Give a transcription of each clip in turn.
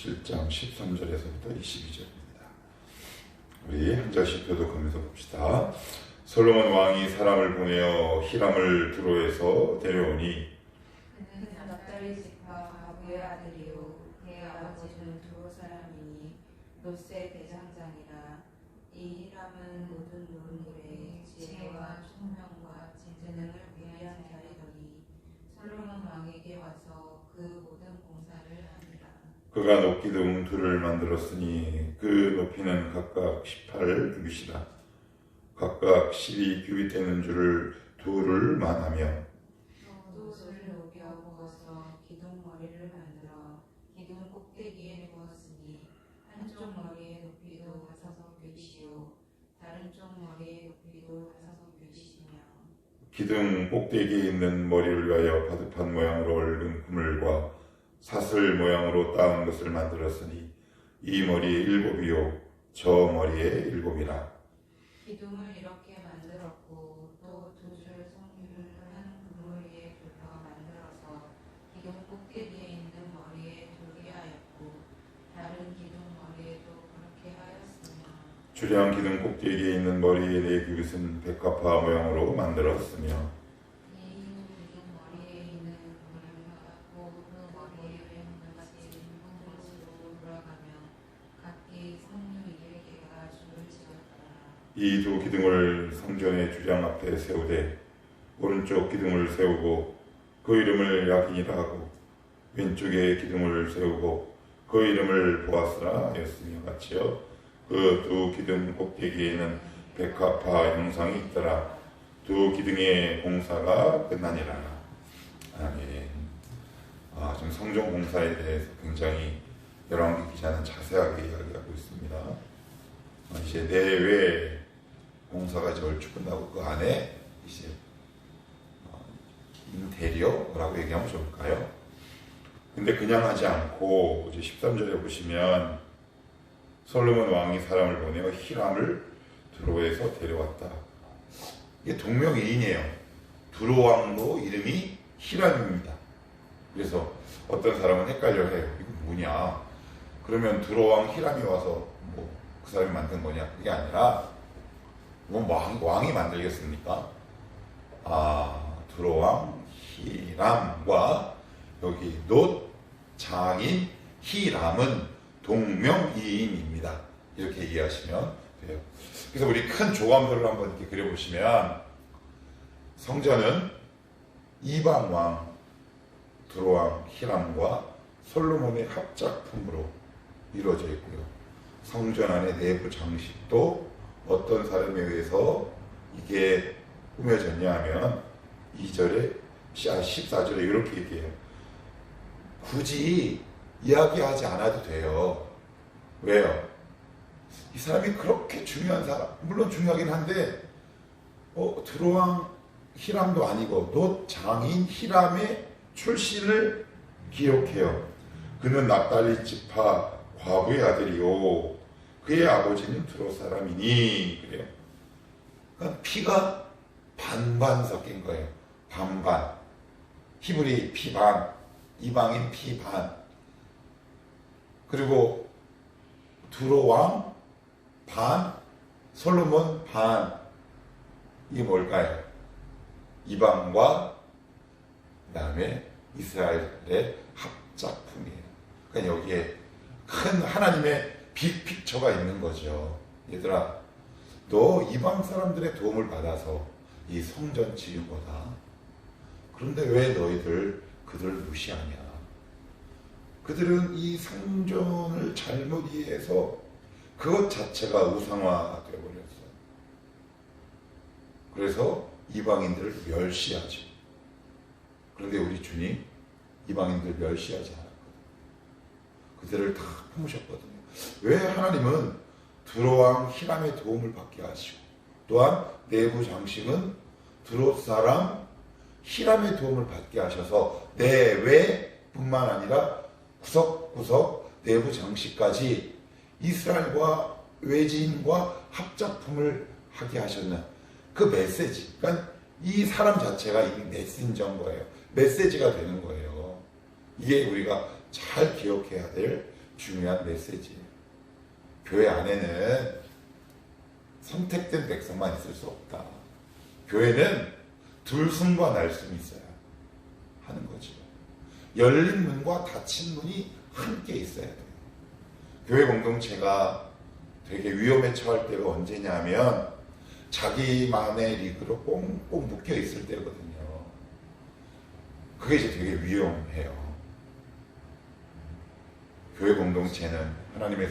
7장 13절에서부터 22절입니다. 우리 한 절씩 교독하면서 봅시다. 솔로몬 왕이 사람을 보내어 히람을 두로에서 데려오니 그는 납달리 지파 가브의 아들이요 그의 아버지는 두로 사람이니 롯의 대장장이라. 이 히람은 모든 노름물에 지혜와 총명과 재능을 구비한 자이더니 솔로몬 왕에게 와서 그 모든 공사를 하니라. 그가 높기둥 둘을 만들었으니 그 높이는 각각 18규빗이라. 각각 12규빗 되는 줄을 둘을 만하며 또 돌을 녹여 부어서 기둥 머리를 만들어 기둥 꼭대기에 부었으니 한쪽 머리의 높이도 5규빗이요 다른 쪽 머리의 높이도 5규빗이며 기둥 꼭대기에 있는 머리를 위하여 바둑판 모양으로 얽은 그물과 사슬 모양으로 따은 것을 만들었으니 이 머리에 7이요 저 머리에 7이라. 기둥을 이렇게 만들었고 또 두 줄 성류를 한 그물 위에 굽어 만들어서 기둥 꼭대기에 있는 머리에 두게 하였고 다른 기둥 머리에도 그렇게 하였으며 주량 기둥 꼭대기에 있는 머리의 4규빗은 백합화 모양으로 만들었으며 이 기둥 머리에 있는 그물을 받았고 그 머리에 같이 한 곳으로 돌아가며 각기 성류 200개가 줄을 지었더라. 이 두 기둥을 성전의 주장 앞에 세우되 오른쪽 기둥을 세우고 그 이름을 야긴이라 하고 왼쪽에 기둥을 세우고 그 이름을 보아스라 하였으며 같이요 그 두 기둥 꼭대기에는 백합화 형상이 있더라. 두 기둥의 공사가 끝나니라. 아멘. 지금 성전 공사에 대해서 굉장히 열왕기 기자는 자세하게 이야기하고 있습니다. 이제 내외 공사가 이제 얼추 끝나고 그 안에 이제 인테리어라고 얘기하면 좋을까요? 근데 그냥 하지 않고 이제 13절에 보시면 솔로몬 왕이 사람을 보내어 히람을 두로에서 데려왔다. 이게 동명이인이에요. 두로 왕도 이름이 히람입니다. 그래서 어떤 사람은 헷갈려해요. 이거 뭐냐? 그러면 두로 왕 히람이 와서 뭐 그 사람이 만든 거냐? 그게 아니라 뭐 왕이 만들겠습니까? 두로 왕 히람과 여기 놋 장인 히람은 동명이인입니다. 이렇게 이해하시면 돼요. 그래서 우리 큰 조감도를 한번 이렇게 그려보시면 성전은 이방 왕 두로 왕 히람과 솔로몬의 합작품으로 이루어져 있고요. 성전 안의 내부 장식도 어떤 사람에 의해서 이게 꾸며졌냐 하면 14절에 이렇게 얘기해요. 굳이 이야기하지 않아도 돼요. 왜요? 이 사람이 그렇게 중요한 사람, 물론 중요하긴 한데 두로왕 히람도 아니고 놋 장인 히람의 출신을 기록해요. 그는 납달리 지파 과부의 아들이요 그의 아버지는 두로 사람이니 그래요. 그러니까 피가 반반 섞인 거예요. 반반. 히브리 피 반, 이방인 피 반. 그리고 두로 왕 반, 솔로몬 반. 이게 뭘까요? 이방과 그다음에 이스라엘의 합작품이에요. 그러니까 여기에 큰 하나님의 빅픽처가 있는 거죠. 얘들아, 너 이방 사람들의 도움을 받아서 이 성전 지은 거다. 그런데 왜 너희들 그들을 무시하냐? 그들은 이 성전을 잘못 이해해서 그것 자체가 우상화 되어버렸어요. 그래서 이방인들을 멸시하죠. 그런데 우리 주님 이방인들 멸시하지 않았거든요. 그들을 다 품으셨거든요. 왜 하나님은 두로 왕 히람의 도움을 받게 하시고 또한 내부 장식은 두로 사람 히람의 도움을 받게 하셔서 내외뿐만 아니라 구석구석 내부 장식까지 이스라엘과 외지인과 합작품을 하게 하셨는 그 메시지. 그러니까 이 사람 자체가 이 메신저인 거예요. 메시지가 되는 거예요. 이게 우리가 잘 기억해야 될 중요한 메시지예요. 교회 안에는 선택된 백성만 있을 수 없다. 교회는 들숨과 날숨이 있어야 하는 거죠. 열린 문과 닫힌 문이 함께 있어야 돼요. 교회 공동체가 되게 위험에 처할 때가 언제냐면 자기만의 리그로 꽁꽁 묶여 있을 때거든요. 그게 이제 되게 위험해요. 교회 공동체는, 하나님의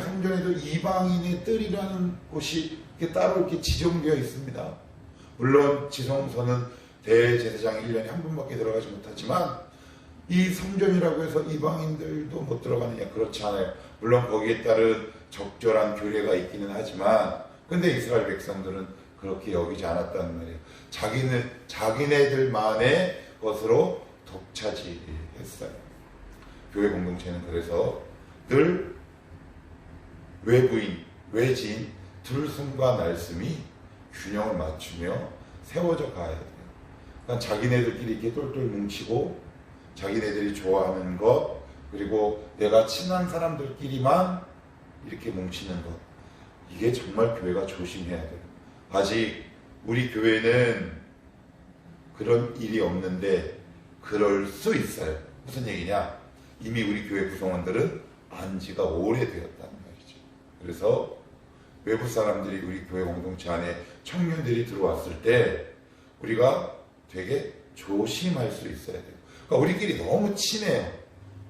성전에도 이방인의 뜰이라는 곳이 이렇게 따로 이렇게 지정되어 있습니다. 물론 지성소는 대제사장이 1년에 한 번밖에 들어가지 못하지만 이 성전이라고 해서 이방인들도 못 들어가느냐? 그렇지 않아요. 물론 거기에 따른 적절한 규례가 있기는 하지만 근데 이스라엘 백성들은 그렇게 여기지 않았다는 말이에요. 자기네들만의 것으로 독차지했어요. 교회 공동체는 그래서 늘 외지인 들숨과 날숨이 균형을 맞추며 세워져 가야 돼요. 그러니까 자기네들끼리 이렇게 똘똘 뭉치고 자기네들이 좋아하는 것, 그리고 내가 친한 사람들끼리만 이렇게 뭉치는 것, 이게 정말 교회가 조심해야 돼요. 아직 우리 교회는 그런 일이 없는데 그럴 수 있어요. 무슨 얘기냐? 이미 우리 교회 구성원들은 안지가 오래되었다는 말이죠. 그래서 외부 사람들이 우리 교회 공동체 안에 청년들이 들어왔을 때 우리가 되게 조심할 수 있어야 돼요. 그러니까 우리끼리 너무 친해요.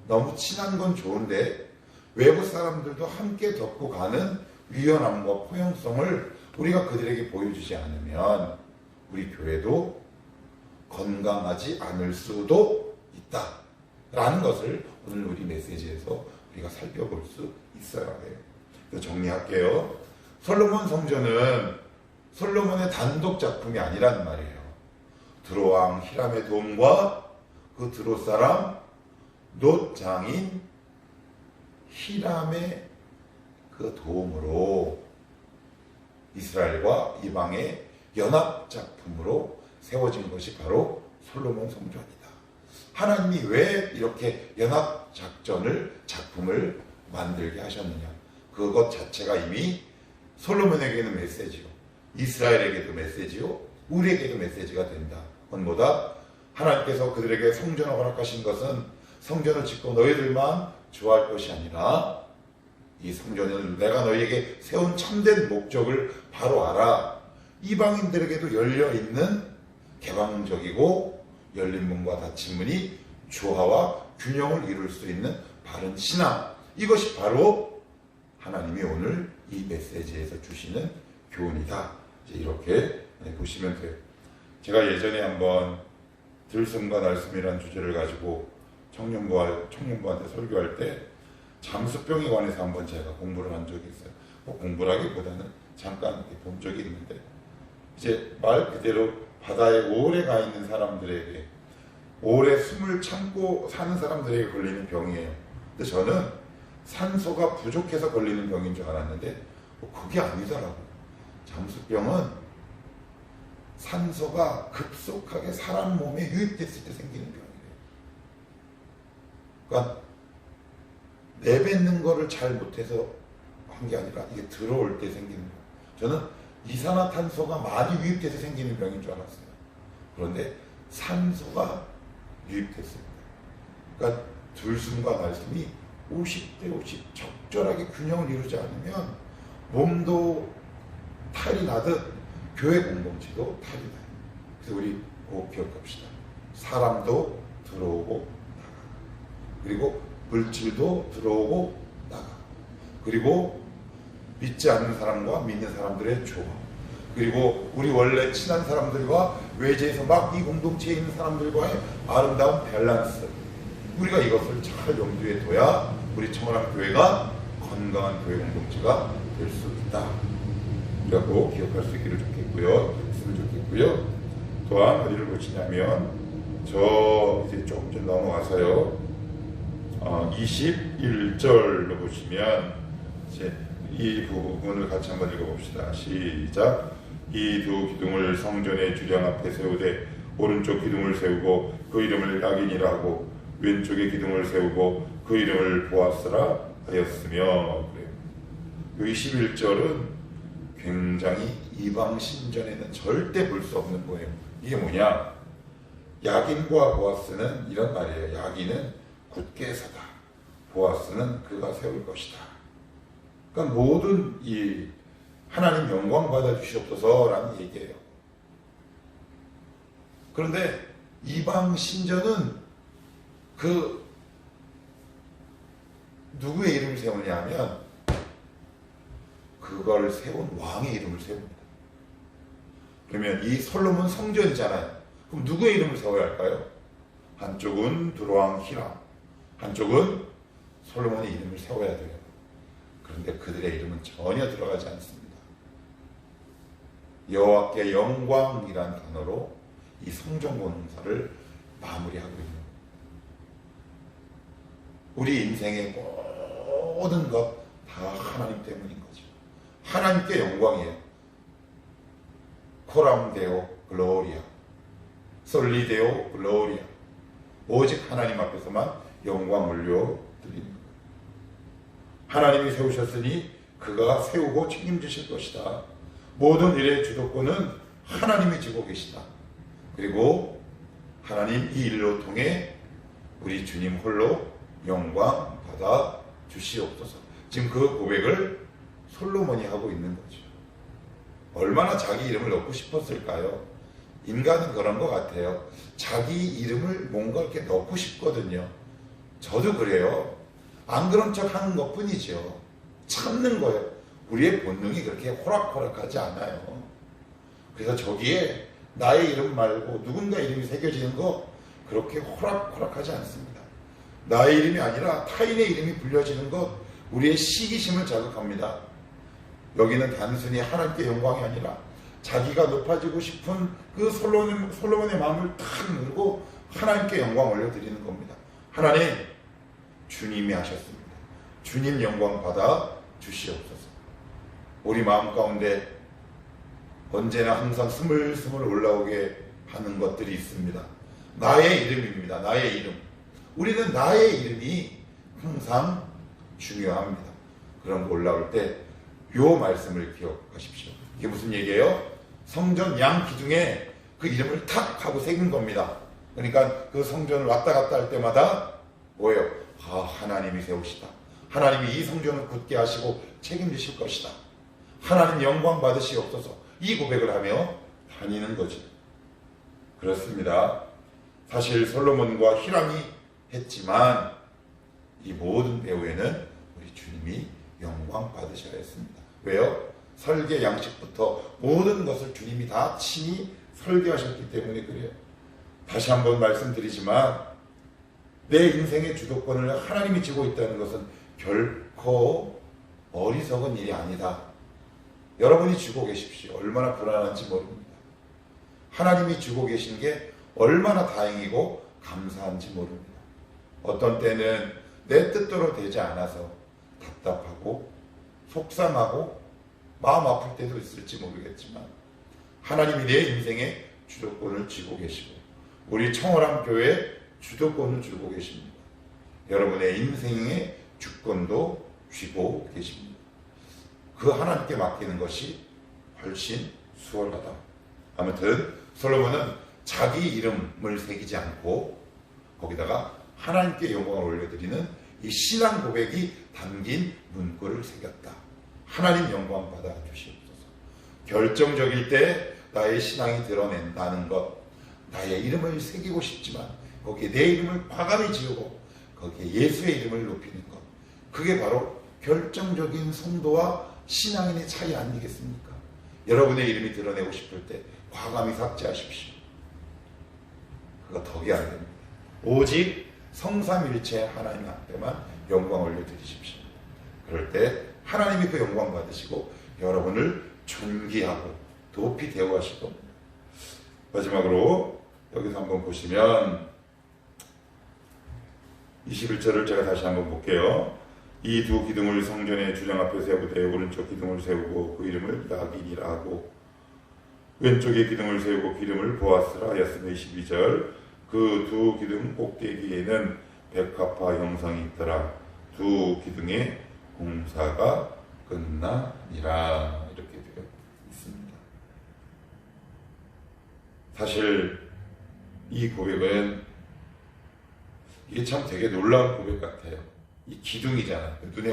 너무 친한 건 좋은데 외부 사람들도 함께 덮고 가는 유연함과 포용성을 우리가 그들에게 보여주지 않으면 우리 교회도 건강하지 않을 수도 있다라는 것을 오늘 우리 메시지에서 우리가 살펴볼 수 있어야 해요. 그래서 정리할게요. 솔로몬 성전은 솔로몬의 단독 작품이 아니란 말이에요. 드로왕 히람의 도움과 그 드로 사람 놋 장인 히람의 그 도움으로 이스라엘과 이방의 연합 작품으로 세워진 것이 바로 솔로몬 성전이다. 하나님이 왜 이렇게 연합 작품을 만들게 하셨느냐? 그것 자체가 이미 솔로몬에게는 메시지요, 이스라엘에게도 메시지요, 우리에게도 메시지가 된다. 그것보다 하나님께서 그들에게 성전을 허락하신 것은 성전을 짓고 너희들만 좋아할 것이 아니라 이 성전을 내가 너희에게 세운 참된 목적을 바로 알아. 이방인들에게도 열려있는 개방적이고 열린 문과 닫힌 문이 조화와 균형을 이룰 수 있는 바른 신앙, 이것이 바로 하나님이 오늘 이 메시지에서 주시는 교훈이다. 이제 이렇게 보시면 돼요. 제가 예전에 한번 들숨과 날숨이라는 주제를 가지고 청년부한테 설교할 때 잠수병에 관해서 한번 제가 공부를 한 적이 있어요. 공부라기보다는 잠깐 이렇게 본 적이 있는데, 이제 말 그대로 바다에 오래 가 있는 사람들에게, 오래 숨을 참고 사는 사람들에게 걸리는 병이에요. 근데 저는 산소가 부족해서 걸리는 병인 줄 알았는데 그게 아니더라고요. 잠수병은 산소가 급속하게 사람 몸에 유입됐을 때 생기는 병이에요. 그러니까 내뱉는 거를 잘 못해서 한 게 아니라 이게 들어올 때 생기는 병. 저는 이산화탄소가 많이 유입돼서 생기는 병인 줄 알았어요. 그런데 산소가 유입됐습니다. 그러니까 들숨과 날숨이 50대 50 적절하게 균형을 이루지 않으면 몸도 탈이 나듯 교회 공동체도 탈이 나요. 그래서 우리 꼭 기억합시다. 사람도 들어오고 나가, 그리고 물질도 들어오고 나가, 그리고 믿지 않는 사람과 믿는 사람들의 조화, 그리고 우리 원래 친한 사람들과 외지에서 막 이 공동체에 있는 사람들과의 아름다운 밸런스, 우리가 이것을 잘 염두에 둬야 우리 청원학 교회가 건강한 교회 공동체가 될 수 있다. 이라고 기억할 수 있기를 좋겠고요. 있으면 좋겠고요. 또한 어디를 보시냐면 이제 조금 좀 넘어가서요. 21절로 보시면 이제 이 부분을 같이 한번 읽어봅시다. 시작. 이 두 기둥을 성전의 주장 앞에 세우되 오른쪽 기둥을 세우고 그 이름을 야긴이라 하고 왼쪽에 기둥을 세우고 그 이름을 보아스라 하였으며. 그래요. 21절은 굉장히 이방 신전에는 절대 볼 수 없는 거예요. 이게 뭐냐? 야긴과 보아스는 이런 말이에요. 야긴은 굳게 서다, 보아스는 그가 세울 것이다. 그러니까 모든 이 하나님 영광 받아 주시옵소서라는 얘기예요. 그런데 이방 신전은 그 누구의 이름을 세우냐 하면 그걸 세운 왕의 이름을 세웁니다. 그러면 이 솔로몬 성전이잖아요. 그럼 누구의 이름을 세워야 할까요? 한쪽은 두로왕 히람, 한쪽은 솔로몬의 이름을 세워야 돼요. 그런데 그들의 이름은 전혀 들어가지 않습니다. 여호와께 영광이란 단어로 이 성전 공사를 마무리하고 있는 거예요. 우리 인생의 모든 것 다 하나님 때문인 거죠. 하나님께 영광이에요. 코람 데오 글로리아, 솔리 데오 글로리아. 오직 하나님 앞에서만 영광 올려 드립니다. 하나님이 세우셨으니 그가 세우고 책임지실 것이다. 모든 일의 주도권은 하나님이 지고 계시다. 그리고 하나님 이 일로 통해 우리 주님 홀로 영광 받아 주시옵소서. 지금 그 고백을 솔로몬이 하고 있는 거죠. 얼마나 자기 이름을 넣고 싶었을까요? 인간은 그런 것 같아요. 자기 이름을 뭔가 이렇게 넣고 싶거든요. 저도 그래요. 안 그런 척 하는 것 뿐이죠. 참는 거예요. 우리의 본능이 그렇게 호락호락하지 않아요. 그래서 저기에 나의 이름 말고 누군가 이름이 새겨지는 거 그렇게 호락호락하지 않습니다. 나의 이름이 아니라 타인의 이름이 불려지는 것 우리의 시기심을 자극합니다. 여기는 단순히 하나님께 영광이 아니라 자기가 높아지고 싶은 그 솔로몬의 마음을 탁 누르고 하나님께 영광 올려드리는 겁니다. 하나님, 주님이 하셨습니다. 주님 영광 받아 주시옵소서. 우리 마음 가운데 언제나 항상 스물스물 올라오게 하는 것들이 있습니다. 나의 이름입니다. 나의 이름. 우리는 나의 이름이 항상 중요합니다. 그런 거 올라올 때 요 말씀을 기억하십시오. 이게 무슨 얘기예요? 성전 양 기둥에 그 이름을 탁 하고 새긴 겁니다. 그러니까 그 성전을 왔다 갔다 할 때마다 뭐예요? 하나님이 세우시다. 하나님이 이 성전을 굳게 하시고 책임지실 것이다. 하나님 영광 받으시옵소서. 이 고백을 하며 다니는 거죠. 그렇습니다. 사실 솔로몬과 히람이 했지만 이 모든 배후에는 우리 주님이 영광 받으셔야 했습니다. 왜요? 설계 양식부터 모든 것을 주님이 다 친히 설계하셨기 때문에 그래요. 다시 한번 말씀드리지만 내 인생의 주도권을 하나님이 쥐고 있다는 것은 결코 어리석은 일이 아니다. 여러분이 쥐고 계십시오. 얼마나 불안한지 모릅니다. 하나님이 쥐고 계신 게 얼마나 다행이고 감사한지 모릅니다. 어떤 때는 내 뜻대로 되지 않아서 답답하고 속상하고 마음 아플 때도 있을지 모르겠지만 하나님이 내 인생의 주도권을 쥐고 계시고 우리 청월함 교회에 주도권을 쥐고 계십니다. 여러분의 인생의 주권도 쥐고 계십니다. 그 하나님께 맡기는 것이 훨씬 수월하다. 아무튼 솔로몬은 자기 이름을 새기지 않고 거기다가 하나님께 영광을 올려드리는 이 신앙 고백이 담긴 문구를 새겼다. 하나님 영광 받아 주시옵소서. 결정적일 때 나의 신앙이 드러낸다는 것, 나의 이름을 새기고 싶지만 거기에 내 이름을 과감히 지우고 거기에 예수의 이름을 높이는 것, 그게 바로 결정적인 성도와 신앙인의 차이 아니겠습니까? 여러분의 이름이 드러내고 싶을 때 과감히 삭제하십시오. 그거 덕이 안 됩니다. 오직 성삼일체 하나님 앞에만 영광 올려드리십시오. 그럴 때 하나님이 그 영광 받으시고 여러분을 존귀하고 높이 대우하실 겁니다. 마지막으로 여기서 한번 보시면 21절을 제가 다시 한번 볼게요. 이 두 기둥을 성전의 주장 앞에 세우되 오른쪽 기둥을 세우고 그 이름을 야긴이라 하고 왼쪽에 기둥을 세우고 그 이름을 보아스라 하였으며 22절 그 두 기둥 꼭대기에는 백합화 형상이 있더라. 두 기둥의 공사가 끝나니라. 이렇게 되어 있습니다. 사실 이 고백은 이게 참 되게 놀라운 고백 같아요. 이 기둥이잖아요. 눈에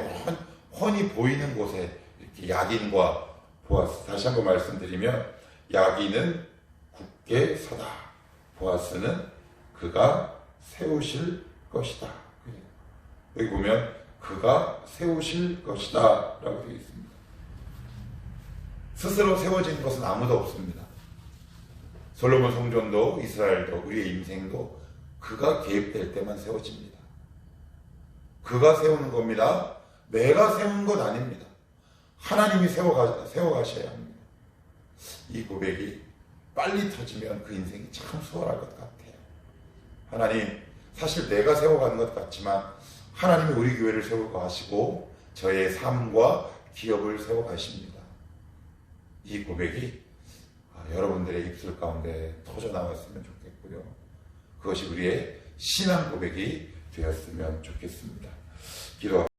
훤히 보이는 곳에 이렇게 야긴과 보아스. 다시 한번 말씀드리면 야긴은 굳게 서다. 보아스는 그가 세우실 것이다. 여기 보면 그가 세우실 것이다 라고 되어 있습니다. 스스로 세워진 것은 아무도 없습니다. 솔로몬 성전도 이스라엘도 우리의 인생도 그가 개입될 때만 세워집니다. 그가 세우는 겁니다. 내가 세운 것 아닙니다. 하나님이 세워가셔야 합니다. 이 고백이 빨리 터지면 그 인생이 참 수월할 것 같아요. 하나님, 사실 내가 세워가는 것 같지만 하나님이 우리 교회를 세우고 하시고 저의 삶과 기업을 세워가십니다. 이 고백이 여러분들의 입술 가운데 터져나왔으면 좋겠고요. 그것이 우리의 신앙 고백이 되었으면 좋겠습니다. 기도